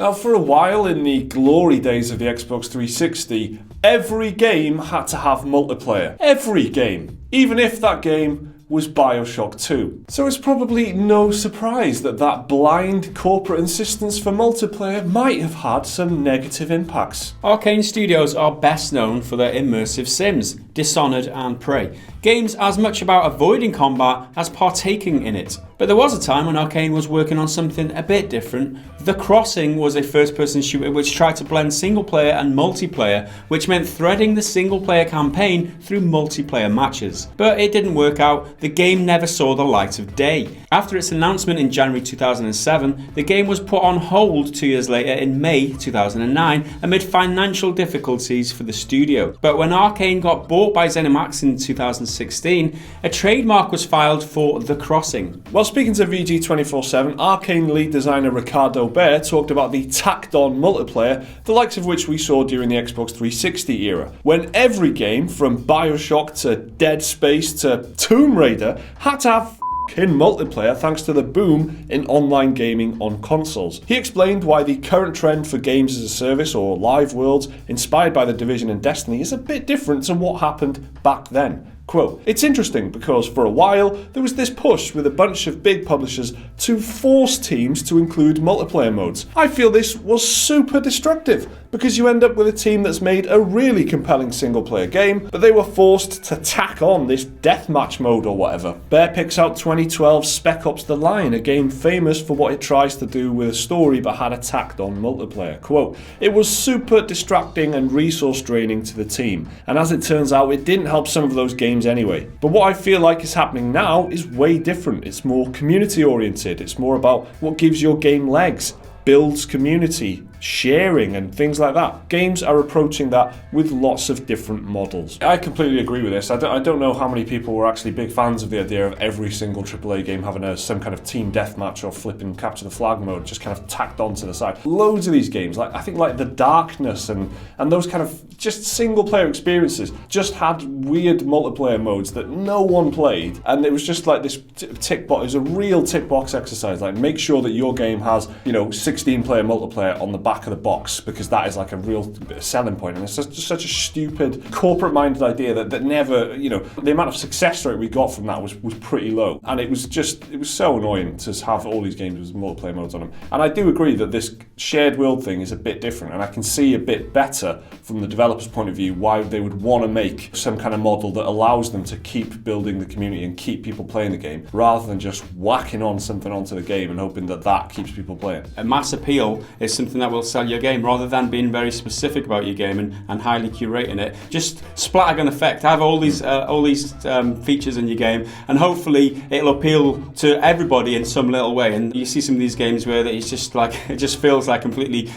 Now, for a while in the glory days of the Xbox 360, every game had to have multiplayer. Every game. Even if that game was BioShock 2. So it's probably no surprise that that blind corporate insistence for multiplayer might have had some negative impacts. Arkane Studios are best known for their immersive sims, Dishonored and Prey. Games as much about avoiding combat as partaking in it. But there was a time when Arkane was working on something a bit different. The Crossing was a first-person shooter which tried to blend single-player and multiplayer, which meant threading the single-player campaign through multiplayer matches. But it didn't work out. The game never saw the light of day. After its announcement in January 2007, the game was put on hold 2 years later in May 2009 amid financial difficulties for the studio. But when Arkane got bought by ZeniMax in 2016, a trademark was filed for The Crossing. While speaking to VG247, Arkane lead designer Ricardo Bear talked about the tacked-on multiplayer, the likes of which we saw during the Xbox 360 era, when every game from BioShock to Dead Space to Tomb Raider had to have in multiplayer thanks to the boom in online gaming on consoles. He explained why the current trend for games as a service or live worlds inspired by The Division and Destiny is a bit different to what happened back then. Quote, "It's interesting because for a while there was this push with a bunch of big publishers to force teams to include multiplayer modes. I feel this was super destructive because you end up with a team that's made a really compelling single player game, but they were forced to tack on this deathmatch mode or whatever." Bear picks out 2012 Spec Ops: The Line, a game famous for what it tries to do with a story but had a tacked on multiplayer. Quote, "It was super distracting and resource draining to the team, and as it turns out it didn't help some of those games anyway. But what I feel like is happening now is way different. It's more community oriented. It's more about what gives your game legs, builds community, sharing and things like that. Games are approaching that with lots of different models." I completely agree with this. I don't know how many people were actually big fans of the idea of every single AAA game having some kind of team deathmatch or flipping capture the flag mode just kind of tacked onto the side. Loads of these games, like I think like The Darkness and those kind of just single player experiences just had weird multiplayer modes that no one played, and it was just like this tick box. It was a real tick box exercise, like make sure that your game has 16 player multiplayer on the back of the box, because that is like a real selling point. And it's just such a stupid corporate minded idea that never, the amount of success rate we got from that was pretty low, and it was so annoying to have all these games with multiplayer modes on them. And I do agree that this shared world thing is a bit different, and I can see a bit better from the developer's point of view why they would want to make some kind of model that allows them to keep building the community and keep people playing the game, rather than just whacking on something onto the game and hoping that keeps people playing. A mass appeal is something that will sell your game, rather than being very specific about your game and highly curating it. Just splattergun effect. Have all these features in your game, and hopefully it'll appeal to everybody in some little way. And you see some of these games where it's just like it just feels like completely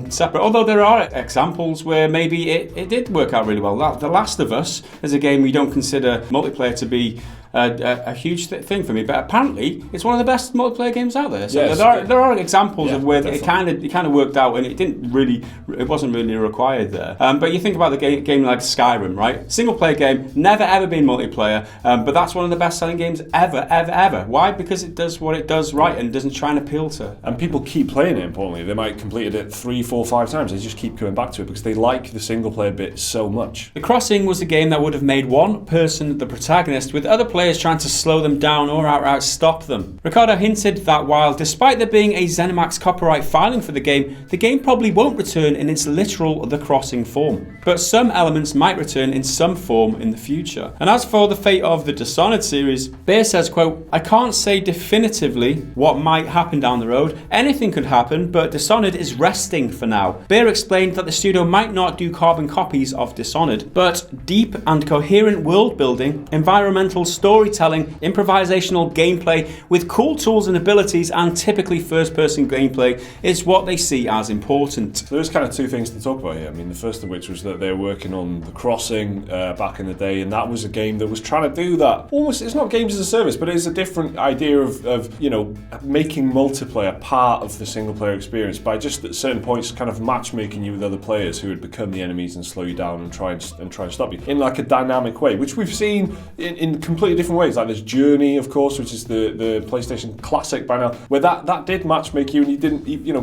separate. Although there are examples where maybe it did work out really well. The Last of Us is a game we don't consider multiplayer to be a huge thing for me, but apparently it's one of the best multiplayer games out there. So yes, there are examples of where it kind of worked out, and it wasn't really required there. But you think about the game like Skyrim, right? Single player game, never ever been multiplayer, but that's one of the best selling games ever. Why? Because it does what it does right and doesn't try and appeal to. And people keep playing it. Importantly, they might completed it 3, 4, 5 times. They just keep coming back to it because they like the single player bit so much. The Crossing was a game that would have made one person the protagonist, with other players trying to slow them down or outright stop them. Ricardo hinted that while, despite there being a ZeniMax copyright filing for the game probably won't return in its literal The Crossing form. But some elements might return in some form in the future. And as for the fate of the Dishonored series, Bear says, quote, "I can't say definitively what might happen down the road. Anything could happen, but Dishonored is resting for now." Bear explained that the studio might not do carbon copies of Dishonored, but deep and coherent world building, environmental storytelling, improvisational gameplay with cool tools and abilities, and typically first-person gameplay is what they see as important. So there's kind of two things to talk about here. I mean, the first of which was that they were working on The Crossing back in the day, and that was a game that was trying to do that. Almost, it's not games as a service, but it is a different idea of making multiplayer part of the single-player experience by just at certain points kind of matchmaking you with other players who would become the enemies and slow you down and try and stop you in like a dynamic way, which we've seen in completely different ways. Like there's Journey, of course, which is the PlayStation Classic by now, where that did matchmake you, and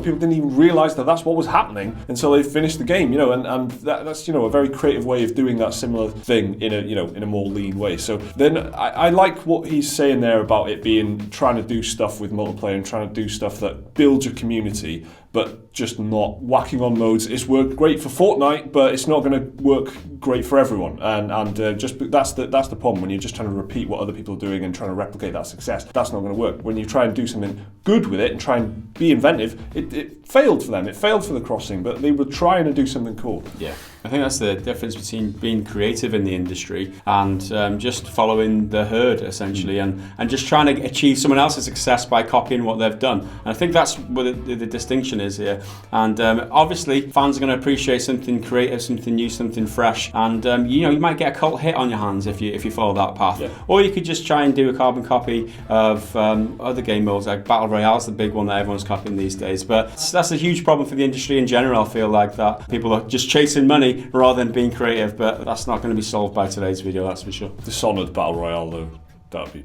people didn't even realise that that's what was happening until they finished the game. And that's a very creative way of doing that similar thing in a more lean way. So then I like what he's saying there about it being trying to do stuff with multiplayer and trying to do stuff that builds your community, but just not whacking on modes. It's worked great for Fortnite, but it's not going to work great for everyone. And just that's the problem when you're just trying to repeat what other people are doing and trying to replicate that success. That's not going to work. When you try and do something good with it and try and be inventive, it failed for them. It failed for The Crossing, but they were trying to do something cool. Yeah. I think that's the difference between being creative in the industry and just following the herd, essentially, and just trying to achieve someone else's success by copying what they've done. And I think that's what the distinction is here. And obviously, fans are going to appreciate something creative, something new, something fresh. And you might get a cult hit on your hands if you follow that path. Yeah. Or you could just try and do a carbon copy of other game modes, like Battle Royale's the big one that everyone's copying these days. But that's a huge problem for the industry in general. I feel like that people are just chasing money rather than being creative, but that's not going to be solved by today's video, that's for sure. Dishonored Battle Royale, though, that'd be...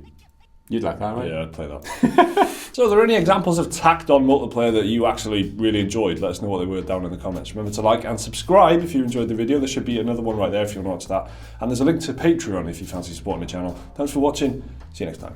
You'd like that, right? Yeah, I'd play that. So are there any examples of tacked-on multiplayer that you actually really enjoyed? Let us know what they were down in the comments. Remember to like and subscribe if you enjoyed the video. There should be another one right there if you want to watch that. And there's a link to Patreon if you fancy supporting the channel. Thanks for watching. See you next time.